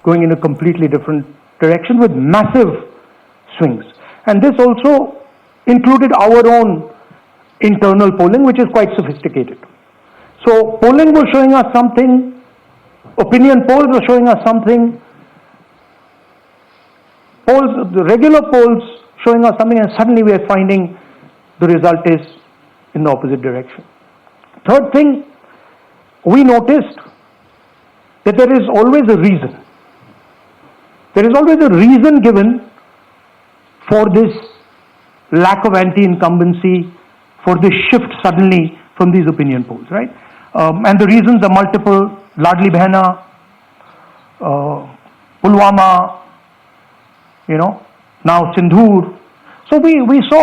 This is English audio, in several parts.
going in a completely different direction with massive swings. And this also included our own internal polling, which is quite sophisticated. So polling was showing us something, opinion polls were showing us something, polls, the regular polls showing us something, and suddenly we are finding the result is in the opposite direction. Third thing, we noticed that there is always a reason. There is always a reason given for this lack of anti-incumbency, for this shift suddenly from these opinion polls, right? And the reasons are multiple: Ladli Behna, Pulwama, now Sindhur. So we saw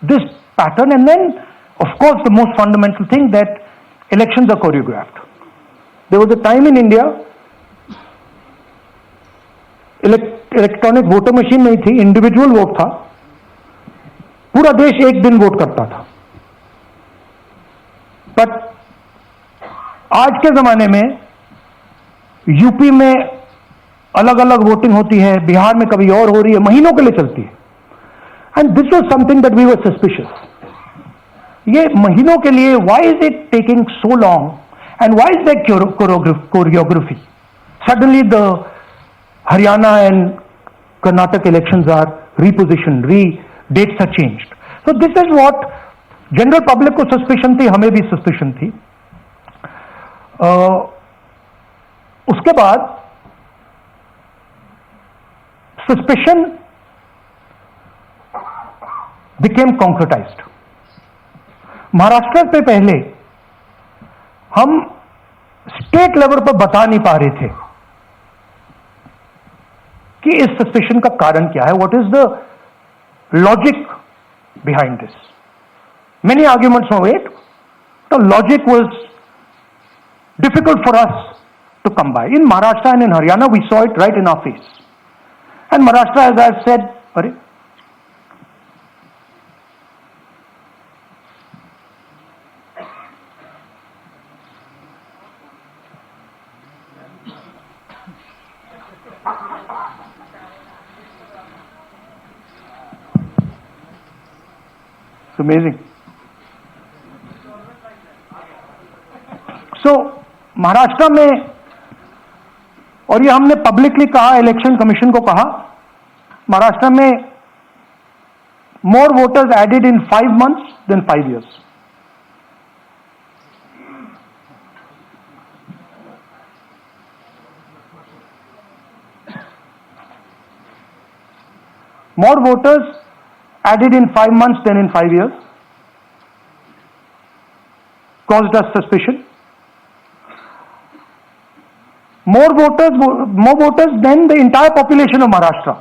this pattern, and then, of course, the most fundamental thing, that elections are choreographed. There was a time in India, electronic voter machine नहीं थी, individual vote था, पूरा देश एक दिन vote करता था. But आज के जमाने में यूपी में अलग अलग वोटिंग होती है, बिहार में कभी और हो रही है, महीनों के लिए चलती है. And this was something that we were suspicious. ये महीनों के लिए, why is it taking so long and why is that choreography? Suddenly the Haryana and Karnataka elections are repositioned, dates are changed. So this is what general public को suspicion थी, हमें भी suspicion थी. उसके बाद suspicion became concretized. महाराष्ट्र पे पहले हम स्टेट लेवल पर बता नहीं पा रहे थे कि इस सस्पेशन का कारण क्या है, what is the logic behind this. Many arguments were made. The logic was difficult for us to come by. In Maharashtra and in Haryana we saw it right in our face. And Maharashtra, as I said, अरे It's amazing. So, Maharashtra में, और ये हमने publicly कहा, election commission को कहा, महाराष्ट्र में more voters added in 5 months than 5 years. More voters added in 5 months than in 5 years, caused us suspicion. More voters than the entire population of Maharashtra.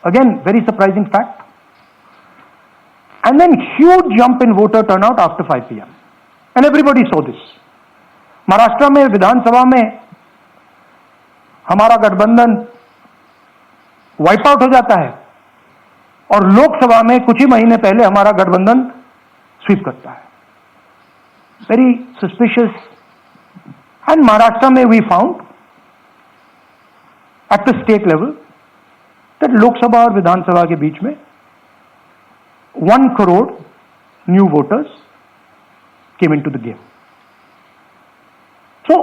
Again, very surprising fact. And then huge jump in voter turnout after 5 p.m. And everybody saw this. Maharashtra में विधानसभा में हमारा गठबंधन wipe out हो जाता है, और लोकसभा में कुछ ही महीने पहले हमारा गठबंधन स्वीप करता है. Very suspicious. एंड महाराष्ट्र में we found at the state level that Lok Sabha और विधानसभा के बीच में 1 crore new voters came into the game. So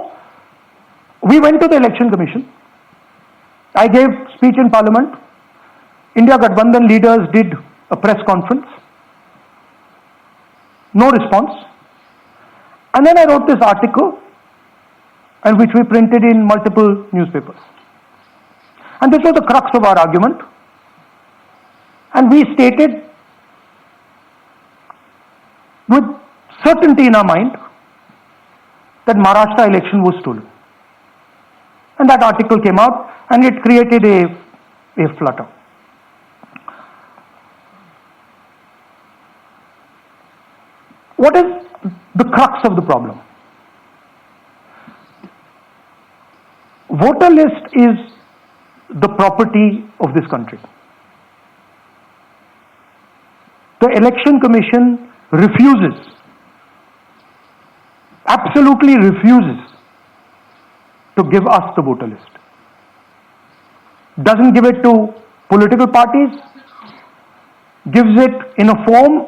we went to the election commission. I gave speech in parliament. India Gathbandhan leaders did a press conference. No response. And then I wrote this article, and which we printed in multiple newspapers. And this was the crux of our argument. And we stated with certainty in our mind that Maharashtra election was stolen. And that article came out, and it created a flutter. What is the crux of the problem? Voter list is the property of this country. The Election Commission refuses, absolutely refuses, to give us the voter list. doesn't give it to political parties, gives it in a form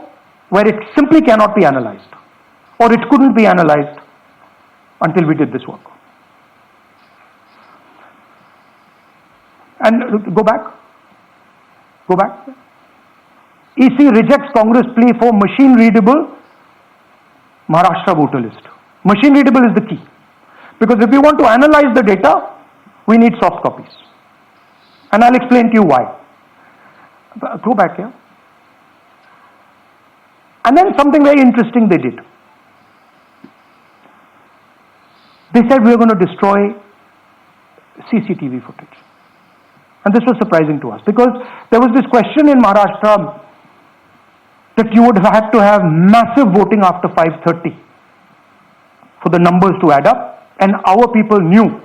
where it simply cannot be analyzed, or it couldn't be analyzed until we did this work. And go back. EC rejects Congress plea for machine readable Maharashtra voter list. Machine readable is the key. Because if we want to analyze the data, we need soft copies. And I'll explain to you why. Go back here. And then something very interesting they did. They said we are going to destroy CCTV footage. And this was surprising to us because there was this question in Maharashtra that you would have to have massive voting after 5:30 for the numbers to add up. And our people knew,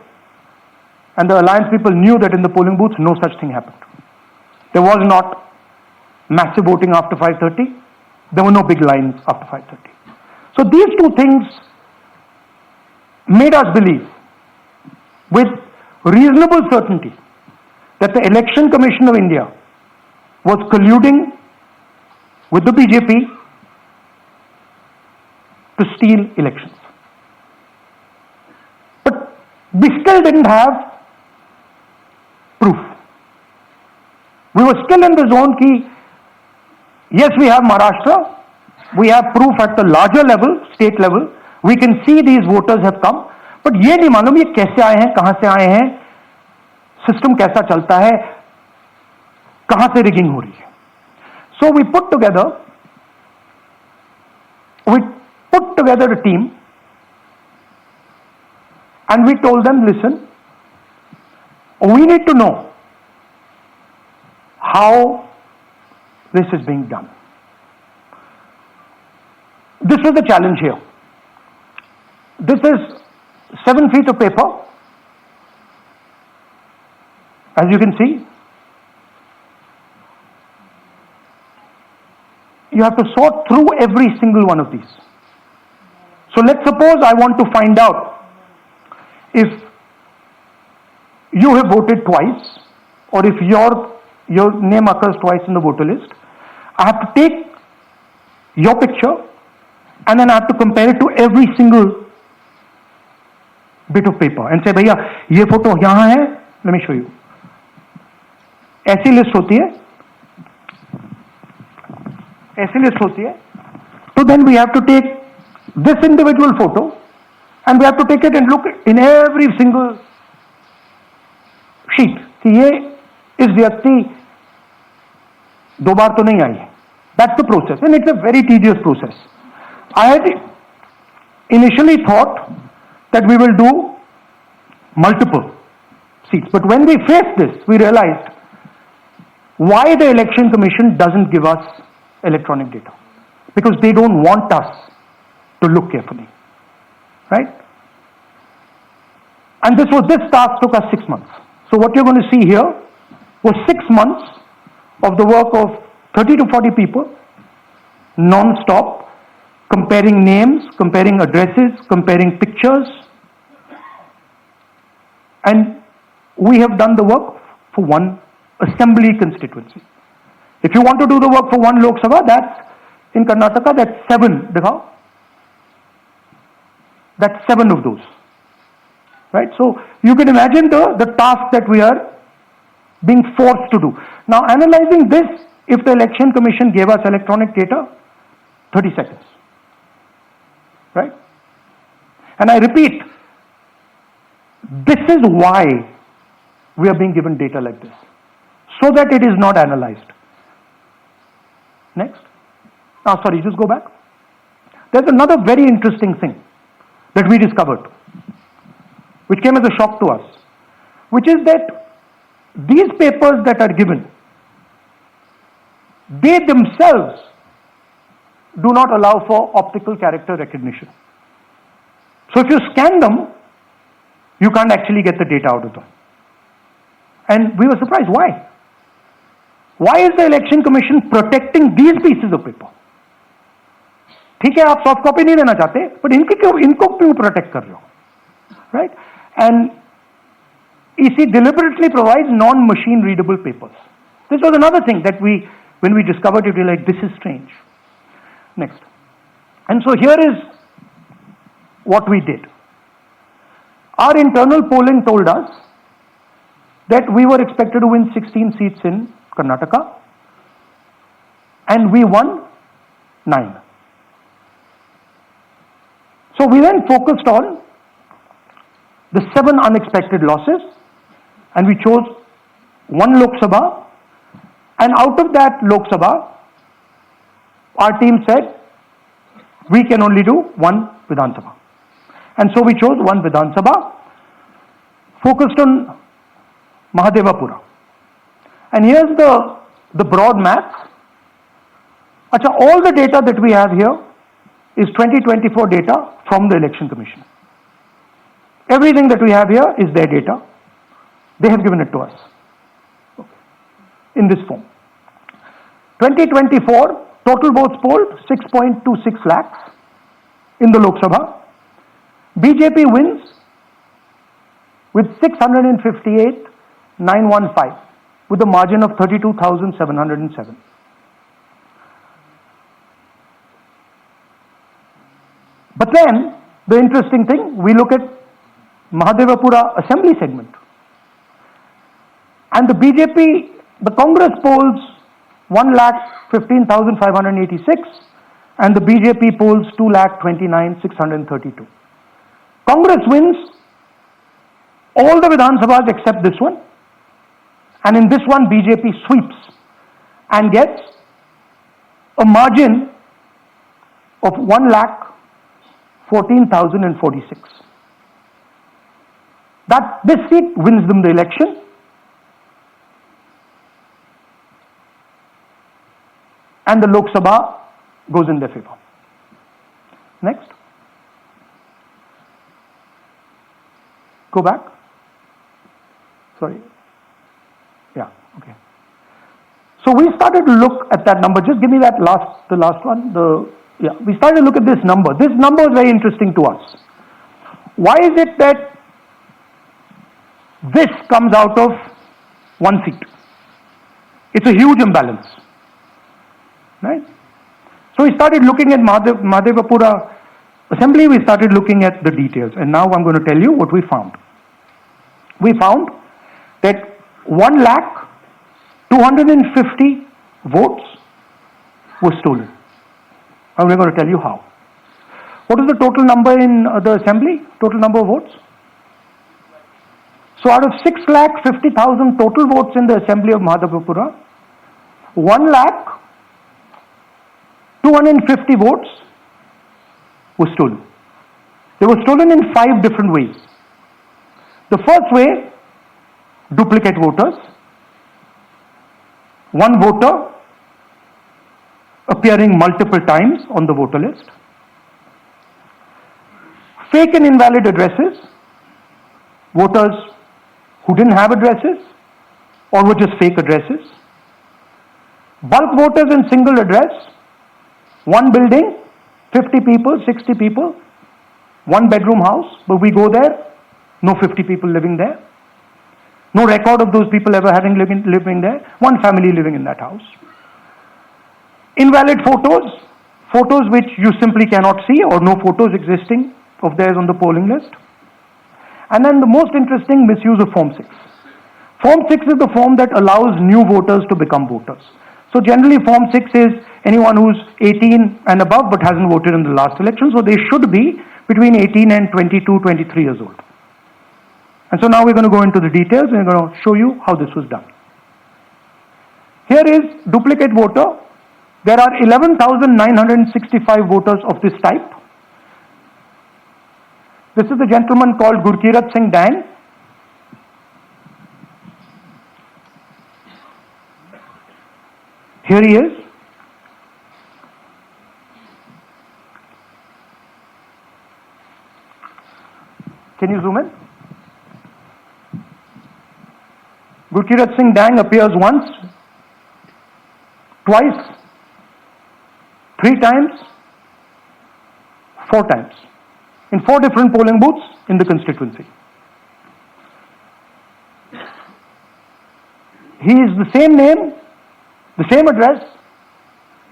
and the alliance people knew that in the polling booths no such thing happened. There was not massive voting after 5:30. There were no big lines after 5:30. So these two things made us believe with reasonable certainty that the Election Commission of India was colluding with the BJP to steal elections. But we still didn't have proof. We were still in the zone ki, yes, we have Maharashtra, we have proof at the larger level, state level, we can see these voters have come, but ये नहीं मालूम ये कैसे आए हैं, कहां से आए हैं, सिस्टम कैसा चलता है, कहां से रिगिंग हो रही है. So we put together a team and we told them, listen, we need to know how this is being done. This was the challenge here. This is 7 feet of paper. As you can see, you have to sort through every single one of these. So let's suppose I want to find out if you have voted twice or if your name occurs twice in the voter list. I have to take your picture and then I have to compare it to every single bit of paper and say, भैया ये photo यहाँ है, let me show you. ऐसी list होती है, so then we have to take this individual photo and we have to take it and look in every single sheet कि ये इस व्यक्ति दो बार तो नहीं आई है. That's the process and it's a very tedious process. I had initially thought that we will do multiple seats, but when we faced this, we realized why the Election Commission doesn't give us electronic data. Because they don't want us to look carefully. Right? And this task took us 6 months. So what you're going to see here was 6 months of the work of 30 to 40 people, non-stop, comparing names, comparing addresses, comparing pictures. And we have done the work for one assembly constituency. If you want to do the work for one Lok Sabha, that's in Karnataka, that's 7. That's 7 of those. Right? So you can imagine the task that we are being forced to do. Now analyzing this, if the Election Commission gave us electronic data, 30 seconds. Right? And I repeat, this is why we are being given data like this, so that it is not analyzed. Next. Sorry, just go back. There's another very interesting thing that we discovered, which came as a shock to us, which is that these papers that are given, they themselves do not allow for optical character recognition. So if you scan them, you can't actually get the data out of them. And we were surprised. Why? Why is the Election Commission protecting these pieces of paper? ठीक है, आप soft copy नहीं देना चाहते, but इनको क्यों protect कर रहे हो? Right? And EC deliberately provides non-machine readable papers. This was another thing that when we discovered it, we were like, this is strange. Next. And so here is what we did. Our internal polling told us that we were expected to win 16 seats in Karnataka, and we won 9. So we then focused on the 7 unexpected losses, and we chose 1 Lok Sabha, and out of that Lok Sabha, our team said, we can only do 1 Vidhan Sabha. And so we chose 1 Vidhan Sabha, focused on Mahadevapura. And here's the broad math. Achha, all the data that we have here is 2024 data from the Election Commission. Everything that we have here is their data. They have given it to us in this form. 2024 total votes polled 6.26 lakhs in the Lok Sabha. BJP wins with 658,915 with a margin of 32,707. But then the interesting thing, we look at Mahadevapura assembly segment, and the BJP, the Congress polls 1,15,586 and the BJP polls 2,29,632. Congress wins all the Vidhan Sabhas except this one, and in this one BJP sweeps and gets a margin of 1,14,046. That this seat wins them the election. And the Lok Sabha goes in their favor. Next. Go back. Sorry. Yeah, okay. So we started to look at that number. Just give me that the last one. We started to look at this number. This number is very interesting to us. Why is it that this comes out of 1 seat? It's a huge imbalance. Right? So we started looking at Mahadevapura assembly, we started looking at the details, and now I'm going to tell you what we found. We found that 1,250,000 votes were stolen. And we're going to tell you how. What is the total number in the assembly? Total number of votes? So out of 6,50,000 total votes in the assembly of Mahadevapura, 1,250,000 votes were stolen. They were stolen in 5 different ways. The first way, duplicate voters. One voter appearing multiple times on the voter list. Fake and invalid addresses. Voters who didn't have addresses or were just fake addresses. Bulk voters in single address. One building, 50 people, 60 people, 1 bedroom house, but we go there, no 50 people living there. No record of those people ever having living there. 1 family living in that house. Invalid photos, photos which you simply cannot see or no photos existing of theirs on the polling list. And then the most interesting, misuse of Form 6. Form 6 is the form that allows new voters to become voters. So generally Form 6 is anyone who's 18 and above but hasn't voted in the last election, so they should be between 18 and 22, 23 years old. And so now we're going to go into the details and we're going to show you how this was done. Here is duplicate voter. There are 11,965 voters of this type. This is a gentleman called Gurkirat Singh Dang. Here he is. Can you zoom in? Gurkirat Singh Dang appears once, twice, 3 times, 4 times, in 4 different polling booths in the constituency. he is the same name, the same address,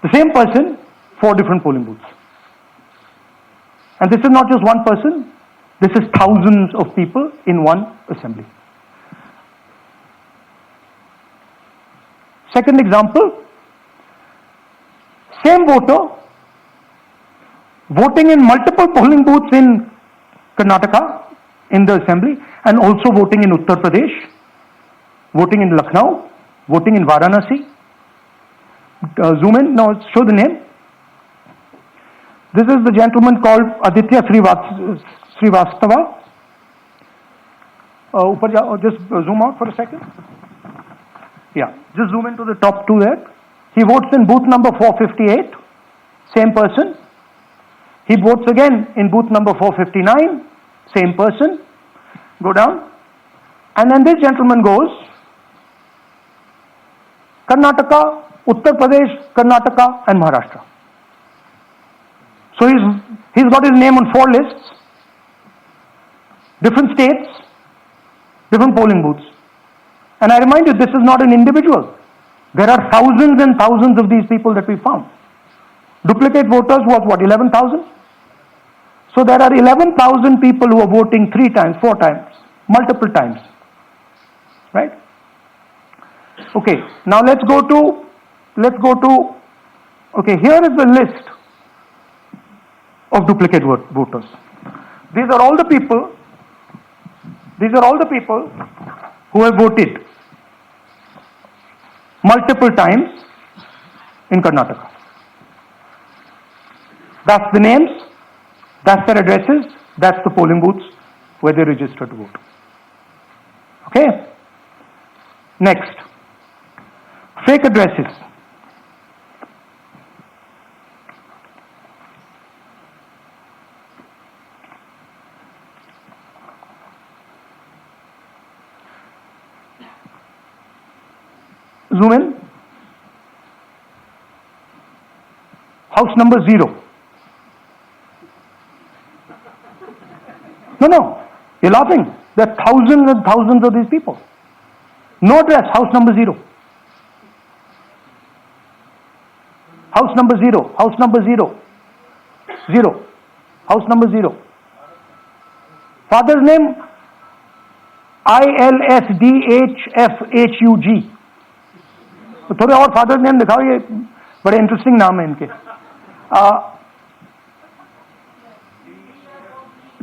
the same person, 4 different polling booths. And this is not just one person, this is thousands of people in one assembly. Second example, same voter voting in multiple polling booths in Karnataka in the assembly and also voting in Uttar Pradesh, voting in Lucknow, voting in Varanasi. Zoom in, now show the name. This is the gentleman called Aditya Srivastava. Just zoom out for a second. Yeah, just zoom into the top 2 there. He votes in booth number 458, same person. He votes again in booth number 459, same person. Go down. And then this gentleman goes Karnataka, Uttar Pradesh, Karnataka and Maharashtra. So he's got his name on 4 lists, different states, different polling booths. And I remind you, this is not an individual. There are thousands and thousands of these people that we found. Duplicate voters was what, 11,000? So there are 11,000 people who are voting 3 times, 4 times, multiple times. Right? Okay, now let's go to, okay, here is the list of duplicate voters. These are all the people who have voted multiple times in Karnataka. That's the names, that's their addresses, that's the polling booths where they registered to vote. Okay? Next, fake addresses. Zoom in. House number 0. No, you're laughing. There are thousands and thousands of these people. No address, house number 0. House number 0, house number 0. 0. House number 0. Father's name, ILSDHFHUG. तो थोड़े और father name दिखाओ, ये बड़े interesting नाम है इनके.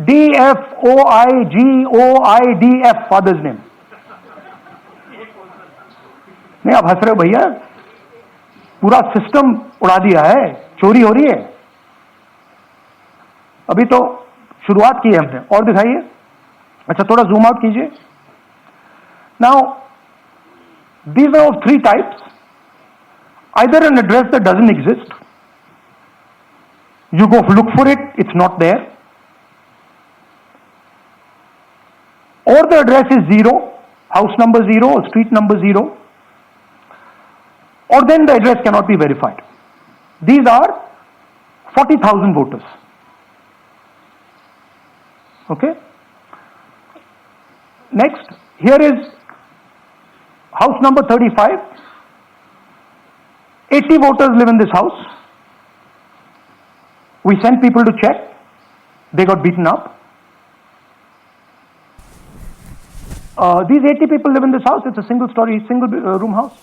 DFOIGOIDF father's name. नहीं, आप हंस रहे हो भैया, पूरा सिस्टम उड़ा दिया है, चोरी हो रही है. अभी तो शुरुआत की है हमने, और दिखाइए. अच्छा, थोड़ा जूम आउट कीजिए. Now these are of 3 types. Either an address that doesn't exist, you go look for it, it's not there, or the address is 0, house number 0 or street number 0, or then the address cannot be verified. These are 40,000 voters. Okay? Next, here is house number 35. 80 voters live in this house. We sent people to check. They got beaten up. These 80 people live in this house. It's a single room house.